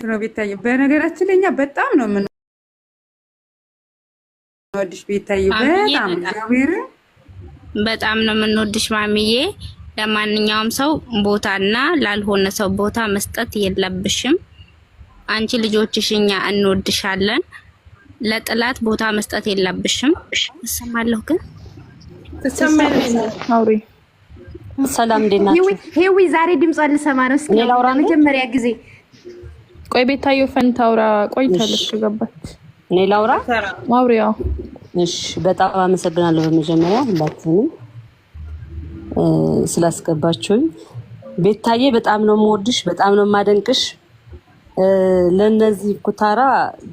ነው ቤታዬ። በነገራችን ላይ እኛ በጣም ነው የምንወድሽ ቤታዬ፣ በጣም እግዚአብሔር በጣም ነው የምንወድሽ ማሚዬ። ለማንኛውም ሰው ቦታና ላልሆነ ሰው ቦታ መስጠት የለብሽም። አንቺ ልጆችሽ እኛ እንወድሻለን። ለጥላት ቦታ መስጠት የለብሽም። እሰማለሁ ግን አውሪ ሰላም እንዴት ናችሁ? ሄዊ ዛሬ ድምጿን ልሰማ ነው። እስኪ መጀመሪያ ጊዜ ቆይ ቤታየው ፈንታውራ ቆይታለች ገባች። እኔ ላውራ አውሪያው። እሺ በጣም አመሰግናለሁ በመጀመሪያ ሁላችሁንም ስላስገባችሁኝ። ቤታዬ በጣም ነው የምወድሽ፣ በጣም ነው የማደንቅሽ። ለነዚህ ኩታራ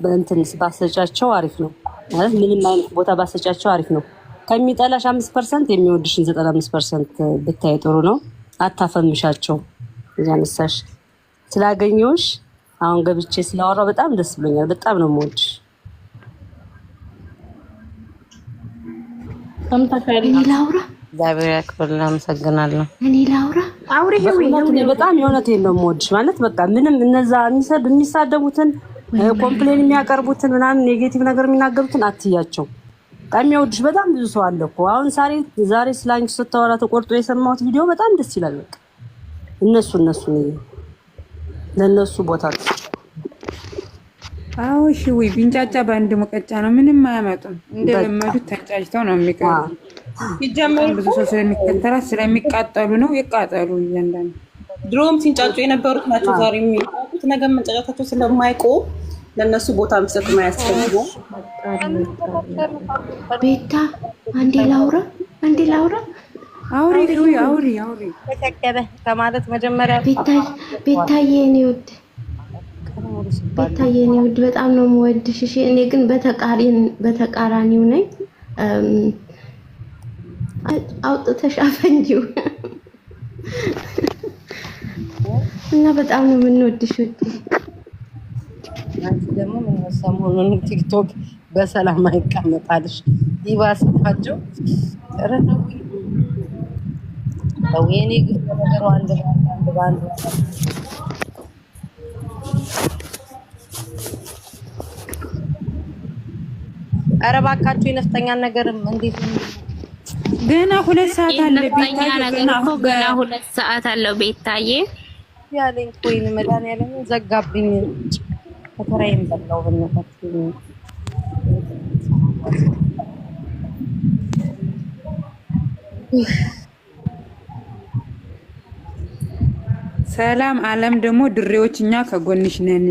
በእንትን ባሰጫቸው አሪፍ ነው ማለት ምንም አይነት ቦታ ባሰጫቸው አሪፍ ነው። ከሚጠላሽ 5% የሚወድሽን 95% ብታይ ጥሩ ነው። አታፈምሻቸው። ያነሳሽ ስላገኘሁሽ አሁን ገብቼ ስላወራው በጣም ደስ ብሎኛል። በጣም ነው የምወድሽ። እኔ ላውራ እግዚአብሔር ያክብርልኝ። አመሰግናለሁ። እኔ ላውራ አውሪ ሄዊ በጣም የእውነቴን ነው የምወድሽ ማለት በቃ ምንም እነዛ የሚሳደቡትን ኮምፕሌን የሚያቀርቡትን ምናምን ኔጌቲቭ ነገር የሚናገሩትን አትያቸው። የሚወድሽ በጣም ብዙ ሰው አለ እኮ። አሁን ዛሬ ስላንቺ ስታወራ ተቆርጦ የሰማሁት ቪዲዮ በጣም ደስ ይላል። በቃ እነሱ ለነሱ ቦታ አዎ እሺ ወይ ቢንጫጫ በአንድ ሙቀጫ ነው ምንም አያመጡም። እንደለመዱት ተጫጭተው ነው የሚቀርቡ። ይጀምሩ ብዙ ሰው ስለሚከተላት ስለሚቃጠሉ ነው ይቃጠሉ። እያንዳንዱ ድሮም ሲንጫጩ የነበሩት ናቸው። ዛሬ የሚቃጡት ነገር መንጫጫታቸው ስለማይቆም ለነሱ ቦታ መስጠት ማያስፈልገው። ቤታ አንዴ ላውራ አውሪ ተከከበ ከማለት መጀመሪያ ቤታዬ እኔ ውድ በጣም ነው የምወድሽ። እሺ እኔ ግን በተቃራኒው ነኝ። አውጥተሽ አፈንጂው እና በጣም ነው የምንወድሽ ውድ። አንቺ ደግሞ ምን ሰሞኑን ቲክቶክ በሰላም አይቀመጣልሽ ይባስባቸው ረነው ወይኔ ግን ነገሩ አንድ ባንድ ኧረ እባካችሁ የነፍጠኛን ነገርም እንዴት ገና 2 ሰዓት አለ ቤታዬ። ገና 2 ሰዓት አለው ቤታዬ ያለኝ ኮይን መድኃኒዓለም ዘጋብኝ። ከተራይም በላው በእናታችሁ። ሰላም አለም ደግሞ ድሬዎች እኛ ከጎንሽ ነን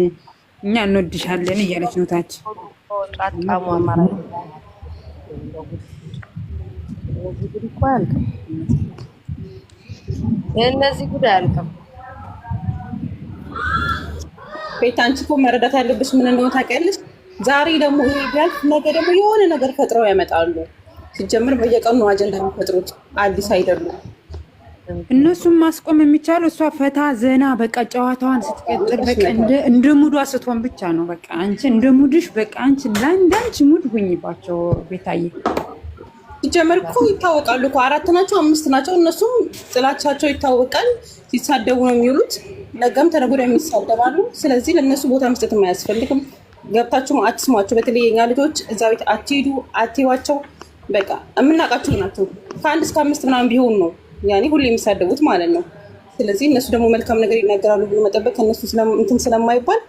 እኛ እንወድሻለን እያለች ነው ታች ጣጣሙ አማራ እነዚህ ጉዳይ አልከም። ቤት አንቺ እኮ መረዳት ያለብሽ ምን እንደሆነ ታውቂያለሽ። ዛሬ ደግሞ ይሄ ቢያልፍ ነገ ደግሞ የሆነ ነገር ፈጥረው ያመጣሉ። ሲጀምር በየቀኑ አጀንዳ የሚፈጥሩት አዲስ አይደሉም። እነሱም ማስቆም የሚቻለው እሷ ፈታ ዘና በቃ ጨዋታዋን ስትቀጥል በቃ እንደ ሙዷ ስትሆን ብቻ ነው። በቃ አንቺ እንደ ሙድሽ በቃ አንቺ ለአንዳንቺ ሙድ ሁኝባቸው ቤታዬ። ሲጀምር እኮ ይታወቃሉ እኮ 4 ናቸው 5 ናቸው። እነሱም ጥላቻቸው ይታወቃል። ሲሳደቡ ነው የሚውሉት። ነገም ተነገ ወዲያ የሚሳደባሉ። ስለዚህ ለነሱ ቦታ መስጠት አያስፈልግም። ገብታችሁ አትስሟቸው። በተለይ የኛ ልጆች እዛ ቤት አትሄዱ አትይዋቸው። በቃ የምናውቃቸው ናቸው። ከ1 እስከ 5 ምናምን ቢሆን ነው ያኔ ሁሌ የሚሳደቡት ማለት ነው። ስለዚህ እነሱ ደግሞ መልካም ነገር ይናገራሉ ብሎ መጠበቅ ከነሱ እንትን ስለማይባል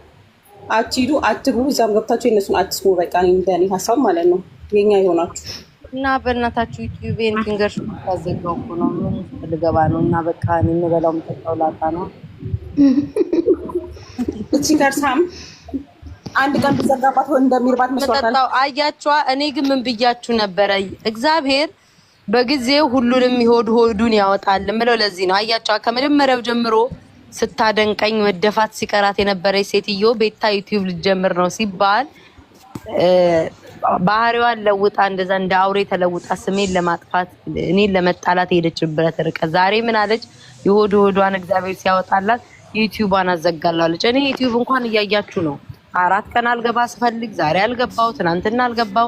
አትሂዱ አትግቡ። እዛም ገብታችሁ የነሱን አትስሙ። በቃ እንደኔ ሀሳብ ማለት ነው። የኛ ይሆናችሁ እና በእናታችሁ ዩቲዩብን ፊንገር ታዘጋው ነው ምን ልገባ ነው እና በቃ እንበላው መጣው ላጣ ነው እቺ ጋር ሳም አንድ ቀን ተዘጋባት እንደሚርባት መስዋዕታል አያችዋ። እኔ ግን ምን ብያችሁ ነበረ? እግዚአብሔር በጊዜው ሁሉንም ሆዱን ያወጣል ምለው ለዚህ ነው። አያችዋ ከመጀመሪያው ጀምሮ ስታደንቀኝ መደፋት ሲቀራት የነበረች ሴትዮ ቤታ ዩቲዩብ ልጀምር ነው ሲባል ባህሪዋን ለውጣ እንደዛ እንደ አውሬ ተለውጣ ስሜን ለማጥፋት እኔን ለመጣላት ሄደችበት ርቀት ዛሬ ምን አለች? የሆዷን እግዚአብሔር ሲያወጣላት ዩቲዩባን አዘጋላለች። እኔ ዩቲዩብ እንኳን እያያችሁ ነው። 4 ቀን አልገባ ስፈልግ ዛሬ አልገባው፣ ትናንትና አልገባው።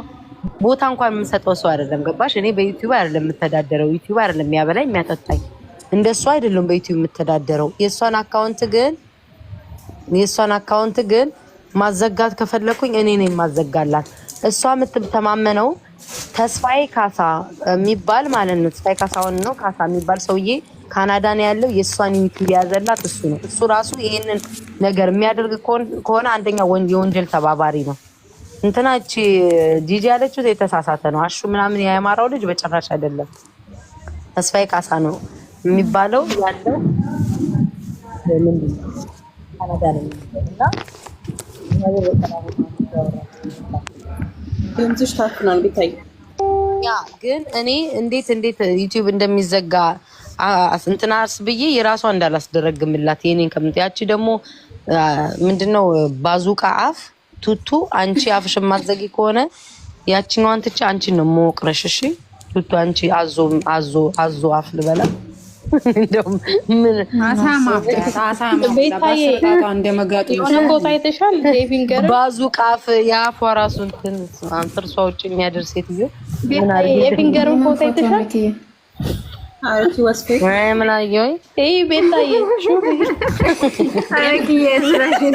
ቦታ እንኳን የምሰጠው ሰው አይደለም። ገባሽ? እኔ በዩቲዩብ አይደለም የምተዳደረው። ዩቲዩብ አይደለም የሚያበላኝ የሚያጠጣኝ። እንደሱ አይደለም በዩቲዩብ የምተዳደረው። የሷን አካውንት ግን የእሷን አካውንት ግን ማዘጋት ከፈለኩኝ እኔ ነኝ ማዘጋላት። እሷ የምትተማመነው ተስፋዬ ካሳ የሚባል ማለት ነው። ተስፋዬ ካሳውን ነው ካሳ የሚባል ሰውዬ ካናዳ ነው ያለው። የእሷን ዩቲዩብ ያዘላት እሱ ነው። እሱ ራሱ ይሄንን ነገር የሚያደርግ ከሆነ አንደኛ የወንጀል ተባባሪ ነው። እንትና እቺ ጂጂ ያለችው የተሳሳተ ነው። አሹ ምናምን ያማራው ልጅ በጭራሽ አይደለም። ተስፋዬ ካሳ ነው የሚባለው ያለው ካናዳ ነው እና ድምፅሽ ታፍናል ቢታይ። ያ ግን እኔ እንዴት ዩቲዩብ እንደሚዘጋ እንትናስ ብዬ የራሷ እንዳላስደረግምላት የኔን ከምትያቺ ደግሞ ምንድነው ባዙቃ አፍ ቱቱ አንቺ አፍሽ ማዘጊ ከሆነ ያቺኛዋን ትቼ አንቺን ነው ሞቅረሽ። እሺ ቱቱ አንቺ አዞ አፍ ልበላ እንደውም ምን አሳማ ቤታዬ እንደመጋጡ ቦታ አይተሻል? ፊንገር ባዙቃ አፍ የአፏ ራሱ እንትን አንተርሷዎች የሚያደርስ ሴትዮ ምን አለ የፊንገርን ቦታ አይተሻል? አሪቲ ወስፌ ምን አየሁኝ? ይሄ ቤታዬ ሹፍ አረግዬ ስለዚህ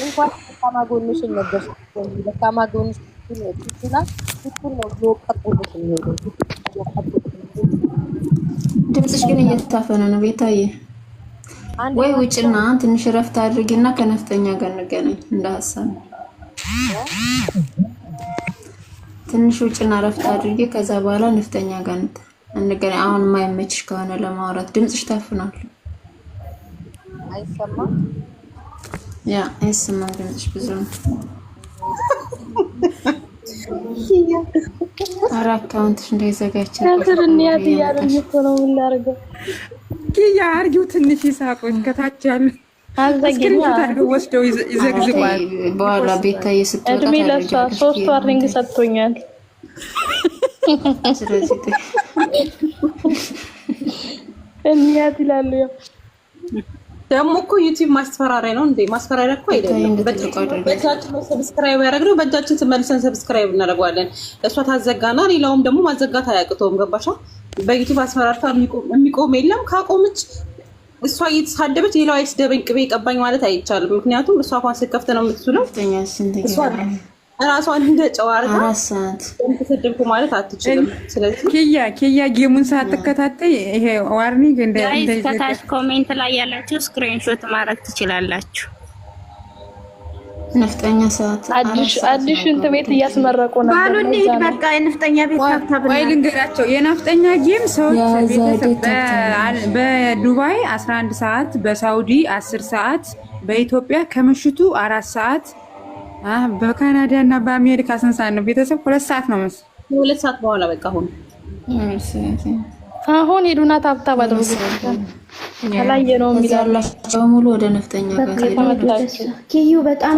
እንኳን ከማጎንሽን ነገር ከማጎንሽ ነው ድምፅሽ ግን እየተታፈነ ነው ቤታዬ። ወይ ውጭና ትንሽ ረፍት አድርጊና ከነፍጠኛ ጋር እንገናኝ። እንደ ሀሳብ ትንሽ ውጭና ረፍት አድርጊ፣ ከዛ በኋላ ነፍጠኛ ጋር እንገናኝ። አሁን የማይመችሽ ከሆነ ለማውራት ድምፅሽ ታፍናል። አይሰማም? ያ አይሰማም ድምፅሽ ብዙ ነው። ኧረ አካውንትሽ እንዳይዘጋች ከስርኒያት እያለኝ እኮ ነው የምናደርገው። ኪያ አርጊው ትንሽ ይሳቁኝ ከታች ያለ አዘግኛ ወስደው ይዘግዝቋል። በኋላ ቤታዬ ስትወጣ እድሜ ለሷ 3 ዋርኒንግ ሰጥቶኛል። ስለዚህ እንያት ይላሉ። ደግሞ እኮ ዩቲዩብ ማስፈራሪያ ነው እንዴ? ማስፈራሪያ እኮ አይደለም። በእጃችን ነው ሰብስክራይብ ያደረግነው፣ በእጃችን ተመልሰን ሰብስክራይብ እናደርገዋለን። እሷ ታዘጋና ሌላውም ደግሞ ማዘጋት አያቅተውም። ገባሻ? በዩቲዩብ አስፈራርታ የሚቆም የለም። ካቆመች እሷ እየተሳደበች ሌላው አይስደበኝ ቅቤ ቀባኝ ማለት አይቻልም። ምክንያቱም እሷ እንኳን ስትከፍት ነው የምትችለው። ራሷን እንደ ጨዋርታ ተሰደብኩ ማለት አትችልም። ስለዚህ ኪያ ጌሙን ሳትከታተይ ይሄ ዋርኒንግ እንደ ከታች ኮሜንት ላይ ያላችሁ ስክሪንሾት ማድረግ ትችላላችሁ። ነፍጠኛ ሰዓት አዲስ ሽንት ቤት እያስመረቁ ነበር። ባሉኒ በቃ የነፍጠኛ ቤት ታብታብና ወይ ልንገራቸው። የነፍጠኛ ጌም ሰዎች በዱባይ 11 ሰዓት፣ በሳውዲ 10 ሰዓት፣ በኢትዮጵያ ከምሽቱ 4 ሰዓት፣ በካናዳ እና በአሜሪካ ስንት ሰዓት ነው? ቤተሰብ 2 ሰዓት ነው መሰለኝ። 2 ሰዓት በኋላ በቃ አሁን ሄዱና ታብታብ አድርጉ። ከላይ ነው የሚላላቸው ሙሉ ወደ ነፍጠኛ ጋር ኪዩ በጣም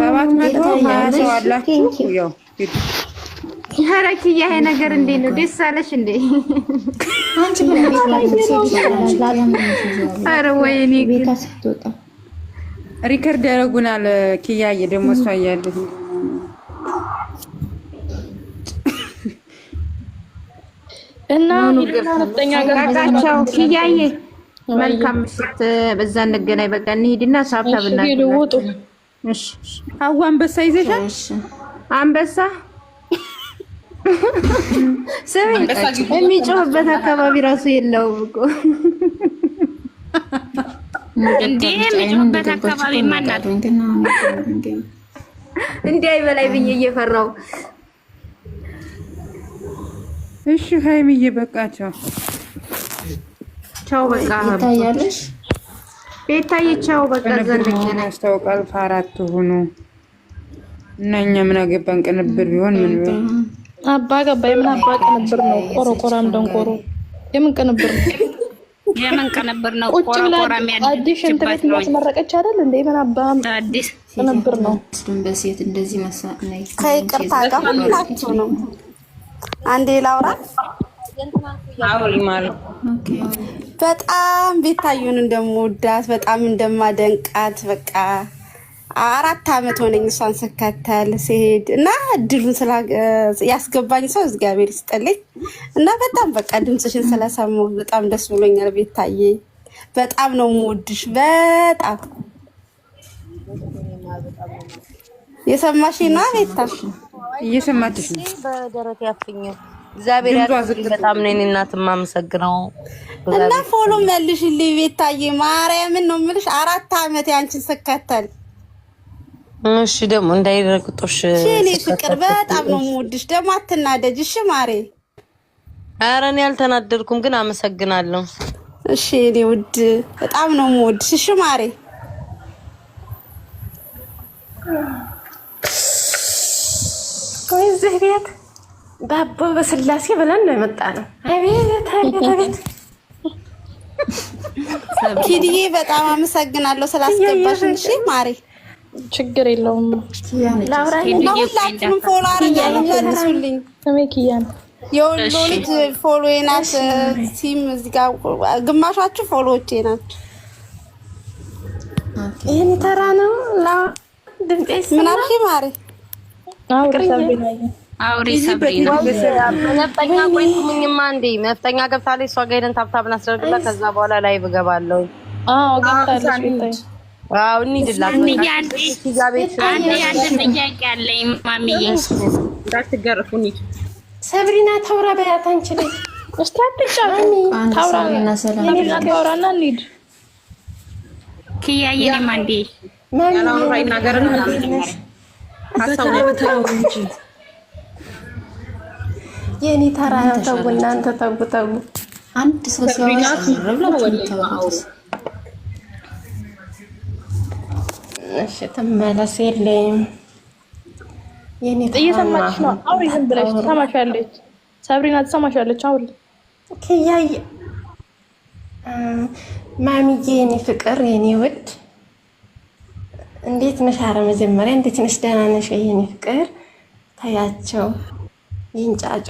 ኧረ ኪያ ይሄ ነገር እንዴት ነው? ደስ አለሽ እንዴ? አንቺ ኧረ ወይኔ ቤታ ስትወጣ ሪከርድ ያደርጉናል። ኪያዬ ደግሞ እሷ እያለች እና ነፍጠኛ ጋር ታጋቻው ኪያዬ መልካም ምሽት። በዛ እንገናኝ። በቃ እንሂድና ሳብታ ብናውጡ። እሺ አዋ አንበሳ ይዘሻል? አንበሳ ስሚ፣ የሚጮህበት አካባቢ ራሱ የለውም እኮ እንዴ! የሚጮህበት አካባቢ ማናት እንዴ? አይበላይ ብዬ እየፈራው። እሺ ሃይሚዬ በቃቸው። ቻው በቃ ታያለሽ። ቤታዬ ቻው በቃ ዘንድኛ ያስታውቃል። ፋራት ሆኖ እና እኛ ምን አገባን? ቅንብር ቢሆን ምን ቢሆን አባ ገባይ ምን አባ ቅንብር ነው? ቆሮቆራም ደንቆሮ የምን ቅንብር ነው? የምን ቅንብር ነው? ቆሮቆራም ያለ አዲስ ሽንት ቤት ማስመረቀች አይደል እንዴ? ምን አባ አዲስ ቅንብር ነው? በሴት እንደዚህ መሳነይ ከይቅርታ ጋር ሁላችሁ ነው። አንዴ ላውራ። በጣም ቤታዩን እንደምወዳት በጣም እንደማደንቃት በቃ 4 ዓመት ሆነኝ እሷን ስከተል ሲሄድ እና እድሉን ያስገባኝ ሰው እግዚአብሔር ይስጥልኝ እና በጣም በቃ ድምፅሽን ስለሰማሁ በጣም ደስ ብሎኛል ቤታዬ። በጣም ነው የምወድሽ። በጣም የሰማሽኝ ነው ቤታ? እየሰማችሽ ነው። በደረት ያፍኛል። እግዚአብሔር ያክብርልኝ። በጣም ነው እኔ እናት የማመሰግነው። እና ፎሎ መልሽልኝ ቤታዬ፣ ማርያምን ነው የምልሽ 4 ዓመት ያንቺን ስከተል። እሺ ደግሞ እንዳይረግጦሽ እኔ ፍቅር በጣም ነው የምወድሽ። ደግሞ አትናደጅ እሺ ማሬ። ኧረ እኔ አልተናደድኩም ግን አመሰግናለሁ። እሺ እኔ ውድ በጣም ነው የምወድሽ። እሺ ማሬ። ቆይ እዚህ ቤት ዳቦ በስላሴ ብለን ነው የመጣነው። አቤት አቤት አቤት። ኪድዬ በጣም አመሰግናለሁ ስላስገባሽን። እሺ ማሬ ችግር የለውም። ሁላችሁም ፎሎ አረጋለሁ መልሱልኝ። ስሜ ኪያ ነው። የወሎ ልጅ ፎሎ ናት። ሲም እዚህ ጋር ግማሻችሁ ፎሎዎቼ ናችሁ። ይሄን ተራ ነው ላ ድምጤስ ምን አልሽ ማሬ? አውሪ ሰብሪና ነፍጠኛ ቆይኩኝማ እንዴ ነፍጠኛ ገብታለች። እሷ ጋር ሄደን ታብታብን አስደርግላ ከዛ በኋላ ላይ ብገባለሁ። ገብታለች ቤታዬ። አዎ እንሂድላት። አንድ ጥያቄ አለኝ ማሚዬ። እንዳትገርፉኝ ሰብሪና ታውራ በያት አንቺ ላይ እስቲ አትጫወት። ታውራና ሰላም ታውራና እንሂድ። ኪያዬ ለማንዴ ያላውራ ይናገርና የኔ ተራ ነው። ተው እናንተ ተው ተው። አንድ ሰው እሺ ተመለስ። የለም የኔ እየሰማች ነው። አውሪ ዝም ብለሽ ትሰማሻለች። ሰብሪና ትሰማሻለች። አውሪ ኪያዬ ማሚዬ፣ የኔ ፍቅር፣ የኔ ውድ እንዴት ነሽ? ኧረ መጀመሪያ እንዴት ነሽ? ደህና ነሽ? የኔ ፍቅር ታያቸው ይንጫጩ